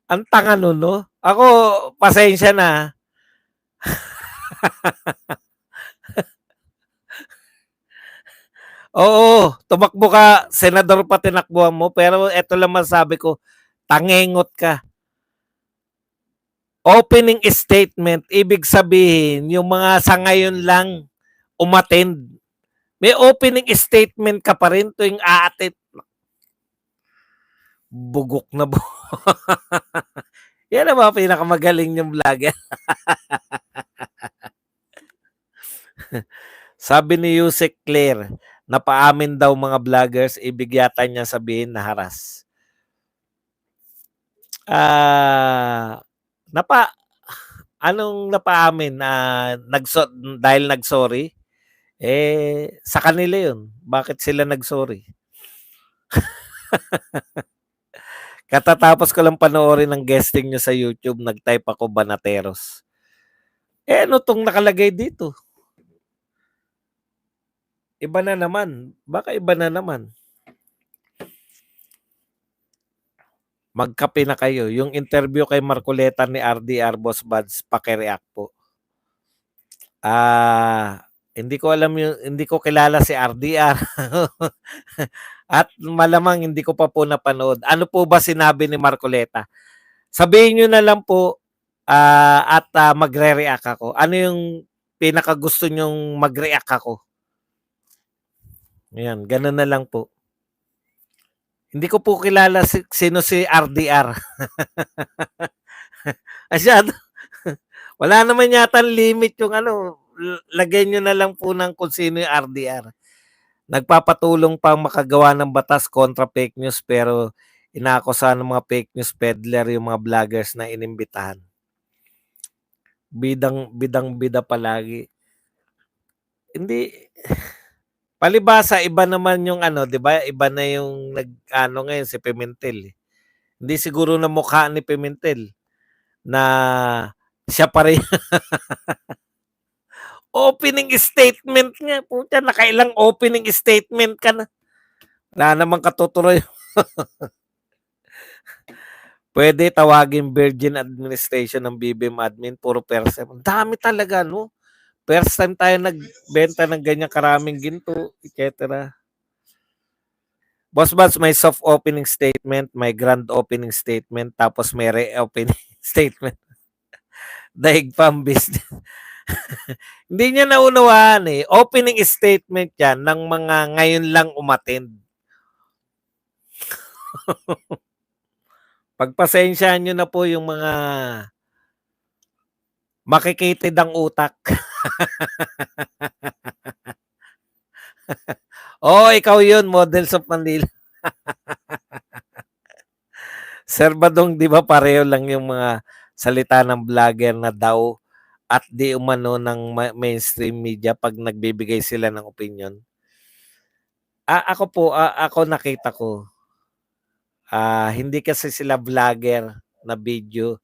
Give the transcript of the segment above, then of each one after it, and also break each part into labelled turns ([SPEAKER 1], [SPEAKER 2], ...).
[SPEAKER 1] Ang tanga nun 'no? Ako pasensya na, oo, tumakbo ka, senador pa tinakbuhan mo, pero eto lang masasabi ko, tangengot ka. Opening statement, ibig sabihin yung mga sa ngayon lang umattend, may opening statement ka pa rin tuwing aatit, bugok na bu yan ang mga pinakamagaling niyong vlogger. Sabi ni Yusek Claire, napaamin daw mga vloggers, ibig yata niya sabihin na haras. Ah, napa anong napaamin na dahil nag-sorry? Eh, sa kanila 'yun. Bakit sila nag-sorry? Katatapos ko lang panoorin ng guesting niyo sa YouTube, nag-type ako Banateros. Eh, ano 'tong nakalagay dito? Iba na naman. Baka iba na naman. Magkape na kayo. Yung interview kay Marcoleta ni RDR Boss Buds, paki-react po. Hindi ko alam yung hindi ko kilala si RDR. At malamang hindi ko pa po napanood. Ano po ba sinabi ni Marcoleta? Sabihin niyo na lang po at magre-react ako. Ano yung pinaka gusto niyong mag-react ako? Ayan, ganun na lang po. Hindi ko po kilala sino si RDR. Masyado. Wala naman yata limit yung ano. Lagay nyo na lang po ng kung sino yung RDR. Nagpapatulong pang makagawa ng batas kontra fake news pero inaakusahan ng mga fake news peddler yung mga vloggers na inimbitahan. Bidang-bida palagi. Hindi, palibhasa iba naman yung ano, 'di ba? Iba na yung nag-ano ngayon si Pimentel. Hindi siguro na mukha ni Pimentel na siya pa rin. Opening statement nga, puta nakailang opening statement ka na. Wala namang katutuloy. Pwede tawagin Virgin Administration ng BBM admin, puro first time. Ang dami talaga, no? First time tayo nagbenta ng ganyan karaming ginto, etc. Boss Bats, may soft opening statement, may grand opening statement, tapos may re-opening statement. Daig pang business. Hindi niya naunawaan eh. Opening statement yan ng mga ngayon lang umattend. Pagpasensyahan nyo na po yung mga makikitid ang utak. Oh, ikaw yun, Models of Manila. Sir Badong, di ba pareho lang yung mga salita ng vlogger na daw at di umano ng mainstream media pag nagbibigay sila ng opinion? Ako po, ako nakita ko, hindi kasi sila vlogger na video.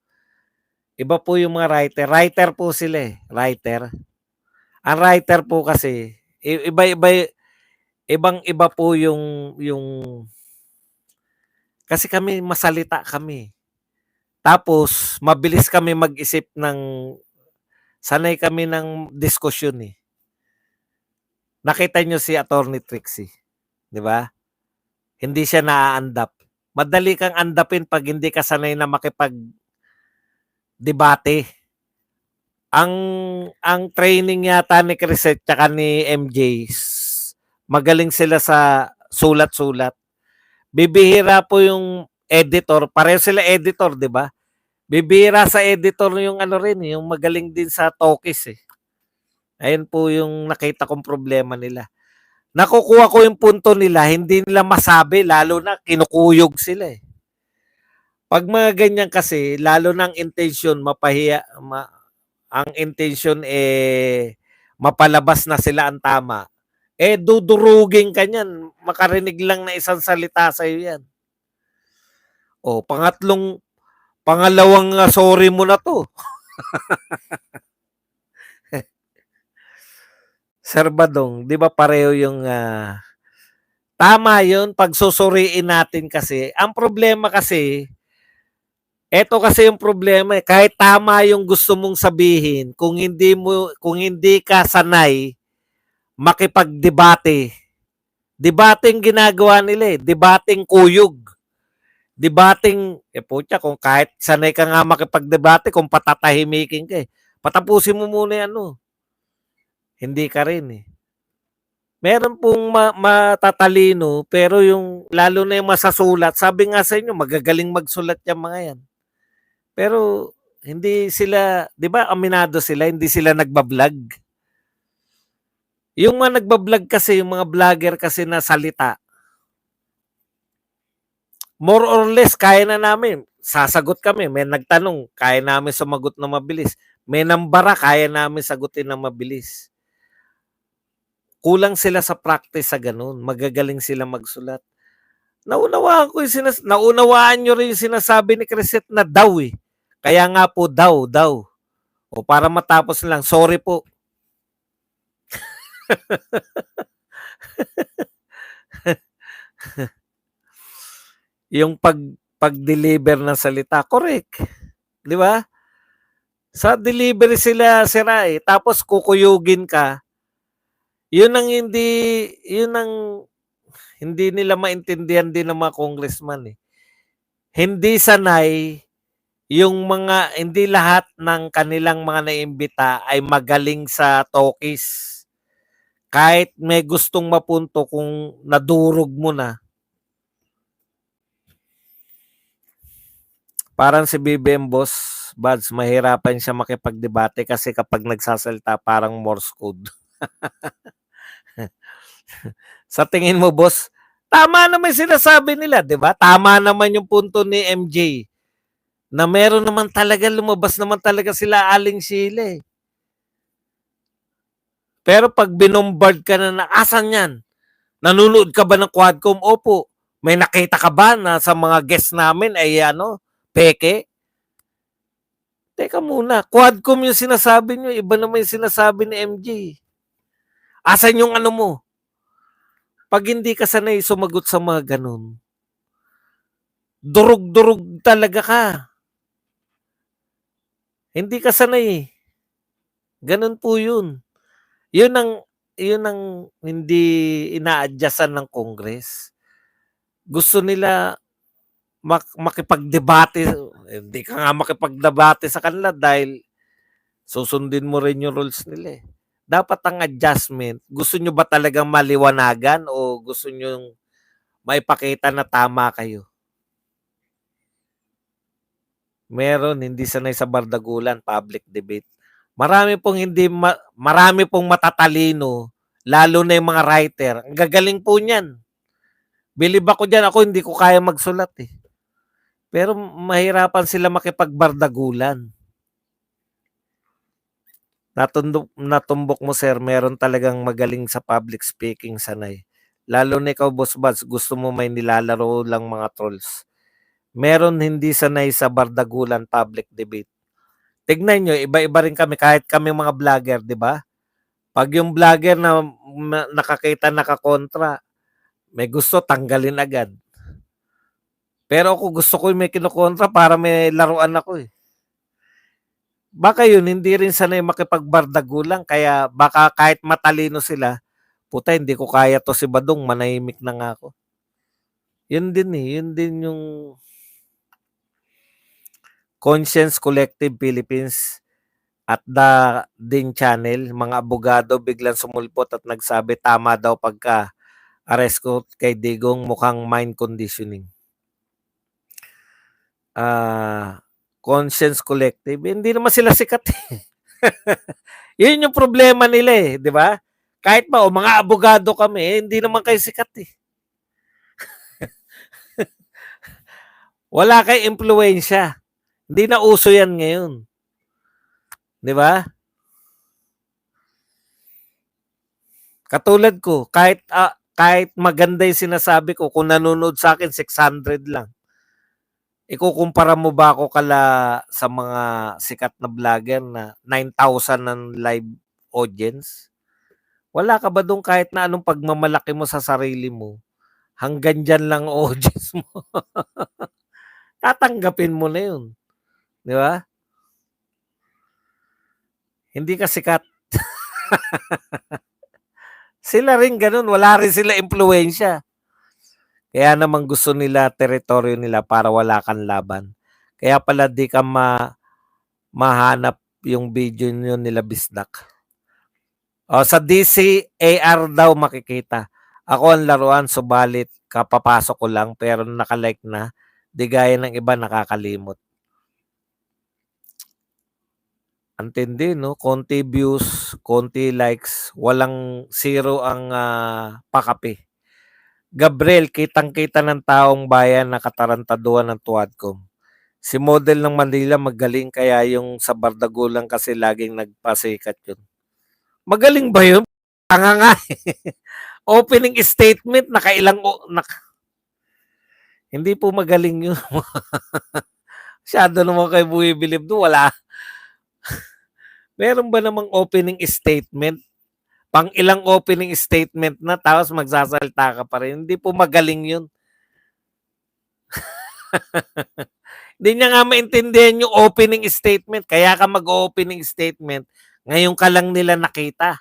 [SPEAKER 1] Iba po yung mga writer. Writer po sila eh. Writer. Ang writer po kasi, iba-iba, ibang-iba po yung kasi kami masalita kami. Tapos mabilis kami mag-isip ng sanay kami ng diskusyon eh. Nakita niyo si Attorney Trixie, 'di ba? Hindi siya naaandap. Madali kang andapin pag hindi ka sanay na makipag-debate. Ang training yata ni Crisette tsaka ni MJ, magaling sila sa sulat-sulat. Bibihira po yung editor, pareho sila editor, 'di ba? Bibihira sa editor yung ano rin, yung magaling din sa talkies eh. Ayun po yung nakita kong problema nila. Nakukuha ko yung punto nila, hindi nila masabi, lalo na kinukuyog sila eh. Pag mga ganyan kasi, lalo na ang intention, ang intention mapalabas na sila ang tama. Eh, dudurugin ka niyan. Makarinig lang na isang salita sa'yo yan. O, pangalawang sorry mo na to. Sir Badong, di ba pareho yung tama yun, pag susuriin natin kasi. Ang problema kasi, Eto kasi yung problema, eh, kahit tama yung gusto mong sabihin, kung hindi ka sanay makipagdebate, debating ginagawa nila, eh, debating kuyog, debating putya kung kahit sanay ka nga makipagdebate kung patatahimikin ka, eh, patapusin mo muna 'yan, no, hindi ka rin, eh. Meron pong matatalino pero yung lalo na yung masasulat, sabi nga sa inyo magagaling magsulat yang mga 'yan. Pero hindi sila, 'di ba aminado sila, hindi sila nagba-vlog. Yung mga nagba-vlog kasi, yung mga vlogger kasi na salita, more or less kaya na namin. Sasagot kami, may nagtanong, kaya namin sumagot na mabilis. May nambara, kaya namin sagutin na mabilis. Kulang sila sa practice sa ganun. Magagaling sila magsulat. Naunawaan nyo rin yung sinasabi ni Crisette na daw, eh. Kaya nga po daw. O para matapos lang, sorry po. Yung pag-deliver ng salita, correct. Di ba? Sa delivery sila sira, eh. Tapos kukuyugin ka. Yun ang hindi nila maintindihan din ng mga congressman, eh. Hindi sanay yung hindi lahat ng kanilang mga naimbita ay magaling sa talkies. Kahit may gustong mapunto kung nadurog mo na. Parang si BBM Boss Buds, mahirapan siya makipagdebate kasi kapag nagsasalita parang Morse code. Sa tingin mo, boss, tama naman sinasabi nila, di ba? Tama naman yung punto ni MJ na meron naman talaga, lumabas naman talaga sila Aling Sheila, eh. Pero pag binombard ka na asan yan? Nanonood ka ba ng Quadcom? Opo. May nakita ka ba na sa mga guests namin ay peke? Teka muna, Quadcom yung sinasabi nyo, iba naman yung sinasabi ni MJ. Asan yung ano mo? Pag hindi ka sanay sumagot sa mga ganun, durug-durug talaga ka. Hindi ka sanay. Ganun po yun. Yun ang hindi ina-adjustan ng Congress. Gusto nila makipagdebate. Hindi ka nga makipagdebate sa kanila dahil susundin mo rin yung rules nila, eh. Dapat ang adjustment, gusto nyo ba talagang maliwanagan o gusto nyo maipakita na tama kayo? Meron, hindi sanay sa bardagulan, public debate. Marami pong matatalino, lalo na yung mga writer. Ang gagaling po niyan. Bilib ako diyan, ako hindi ko kaya magsulat, eh. Pero mahirapan sila makipagbardagulan. Natumbok mo, sir, meron talagang magaling sa public speaking, sanay. Lalo na ikaw, Boss Buds, gusto mo may nilalaro lang mga trolls. Meron hindi sanay sa bardagulan public debate. Tignan nyo, iba-iba rin kami, kahit kami mga vlogger, di ba? Pag yung vlogger na nakakita nakakontra, may gusto, tanggalin agad. Pero ako gusto ko may kinukontra para may laruan ako, eh. Baka yun, hindi rin sanay makipagbardagulan, kaya baka kahit matalino sila, puta, hindi ko kaya to si Badong, manahimik na nga ako. Yun din, eh. Yun din yung Conscience Collective Philippines at The Din Channel, mga abogado biglang sumulpot at nagsabi tama daw pagka arrest ko kay Digong, mukhang mind conditioning. Conscience Collective, hindi naman sila sikat, eh. Yun yung problema nila, eh, di ba? Kahit pa mga abogado kami, hindi naman kayo sikat, eh. Wala kay impluwensya. Hindi na uso yan ngayon. Di ba? Katulad ko, kahit maganda yung sinasabi ko, kung nanonood sa akin 600 lang. Ikukumpara mo ba ako sa mga sikat na vlogger na 9,000 ng live audience? Wala ka ba doon kahit na anong pagmamalaki mo sa sarili mo? Hanggang dyan lang audience mo. Tatanggapin mo na yun. 'Di ba? Hindi ka sikat. Sila rin gano'n, wala rin sila impluwensiya. Kaya naman gusto nila teritoryo nila para wala kang laban. Kaya pala di ka mahanap yung video niyo nila Bisdak. O sa DCAR daw makikita. Ako ang laruan subalit kapapasok ko lang pero naka-like na. Di gaya ng iba nakakalimot. Antindi, no? Konti views, konti likes, walang zero ang pakapi. Gabriel, kitang-kita ng taong bayan na katarantaduhan ng Tuadcom. Si model ng Manila magaling kaya yung sa Bardagulan kasi laging nagpasikat yun. Magaling ba yun? Tanga nga eh. Opening statement, hindi po magaling yun. Masyado naman kayo bumibilib doon. Wala. Meron ba namang opening statement? Pang ilang opening statement na tapos magsasalita ka pa rin. Hindi po magaling yun. Hindi niya nga maintindihan yung opening statement. Kaya ka mag-opening statement. Ngayon ka lang nila nakita.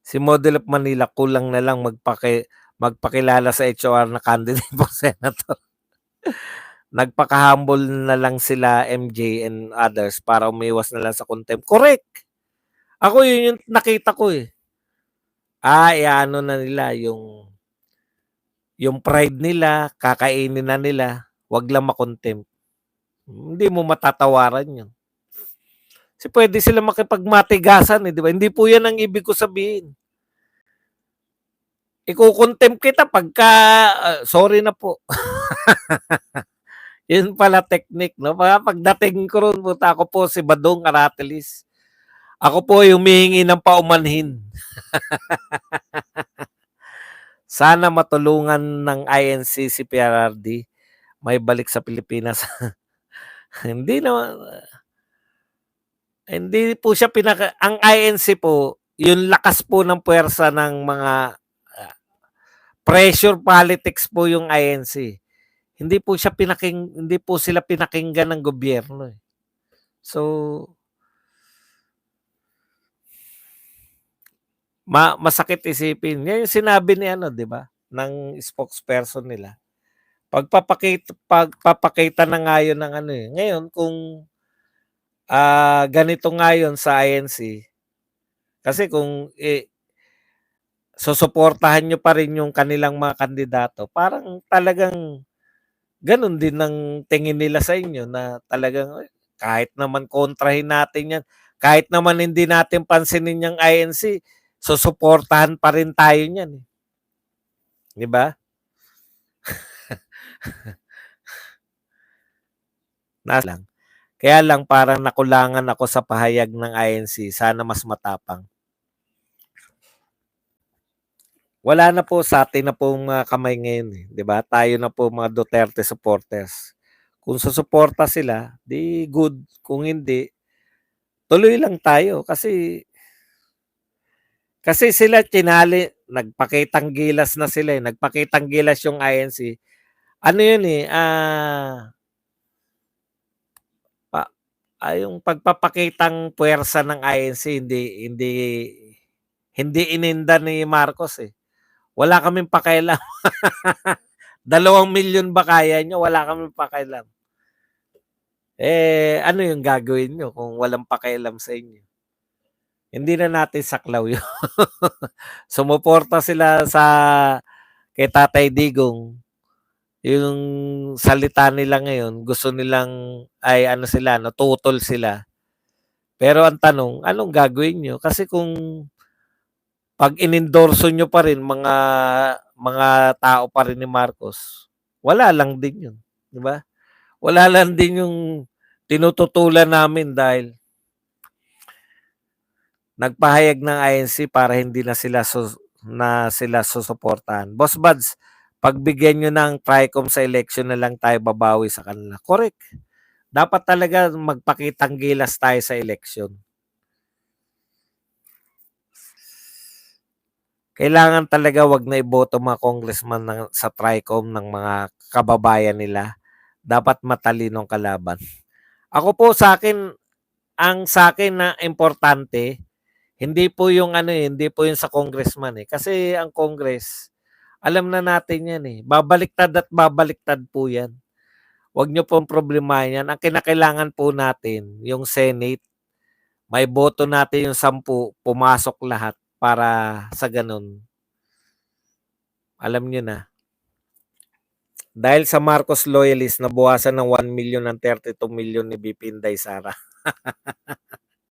[SPEAKER 1] Si Model of Manila kulang na lang magpakilala sa HOR na candidate for senator. Nagpaka-humble na lang sila MJ and others para umiwas na lang sa contempt. Correct. Ako yun yung nakita ko eh. Iano na nila yung pride nila, kakainin na nila, wag lang makontempt. Hindi mo matatawaran yun. Kasi pwede sila makipagmatigasan eh, di ba? Hindi po yan ang ibig ko sabihin. Iko-contempt kita pagka, sorry na po. Yun pala technique, no? Pagdating ko ron, puta, ako po si Badong Aratelis. Ako po yung humihingi ng paumanhin. Sana matulungan ng INC si PRRD may balik sa Pilipinas. Hindi po siya ang INC po, yung lakas po ng puwersa ng mga pressure politics po yung INC. Hindi po sila pinakinggan ng gobyerno eh. So masakit isipin. Yan yung sinabi ni di ba? Ng spokesperson nila. Pagpapakita na nga yun ng eh. Ngayon, kung ganito nga yun sa INC, kasi kung susuportahan nyo pa rin yung kanilang mga kandidato, parang talagang ganun din ang tingin nila sa inyo na talagang kahit naman kontrahin natin yan, kahit naman hindi natin pansinin yung INC, susuportahan pa rin tayo niyan. Di ba? lang. Kaya lang parang nakulangan ako sa pahayag ng INC. Sana mas matapang. Wala na po sa atin na pong kamay ngayon. Eh. Di ba? Tayo na po mga Duterte supporters. Kung susuporta sila, di good. Kung hindi, tuloy lang tayo. Kasi sila nagpakitang gilas na sila. Eh. Nagpakitang gilas yung INC. Ano yun eh, yung pagpapakitang puwersa ng INC hindi ininda ni Marcos eh. Wala kaming pakialam. 2 milyon ba kaya nyo? Wala kaming pakialam. Ano yung gagawin nyo kung walang pakialam sa inyo? Hindi na natin saklaw yun. Sumuporta sila kay Tatay Digong. Yung salita nila ngayon, gusto nilang tutol sila. Pero ang tanong, anong gagawin nyo? Kasi kung pag inendorso nyo pa rin mga tao pa rin ni Marcos, wala lang din yun. Di ba? Wala lang din yung tinututulan namin dahil nagpahayag ng INC para hindi na sila susuportahan. Boss Buds, pagbigyan nyo ng TRICOM sa election na lang tayo babawi sa kanila. Correct. Dapat talaga magpakitang gilas tayo sa election. Kailangan talaga wag na iboto mga congressman sa TRICOM ng mga kababayan nila Dapat matalinong kalaban. Ako po sa'kin, ang sa'kin na importante, hindi po yung ano, eh, hindi po yung sa congressman, eh. Kasi ang Congress, alam na natin yan, eh. Babaliktad at babaliktad po yan. Huwag niyo pong problemahin yan. Ang kinakailangan po natin, yung Senate, may boto natin yung 10, pumasok lahat para sa ganun. Alam niyo na. Dahil sa Marcos loyalist, nabawasan ng 1 million ng 32 million ni VP Inday Sara.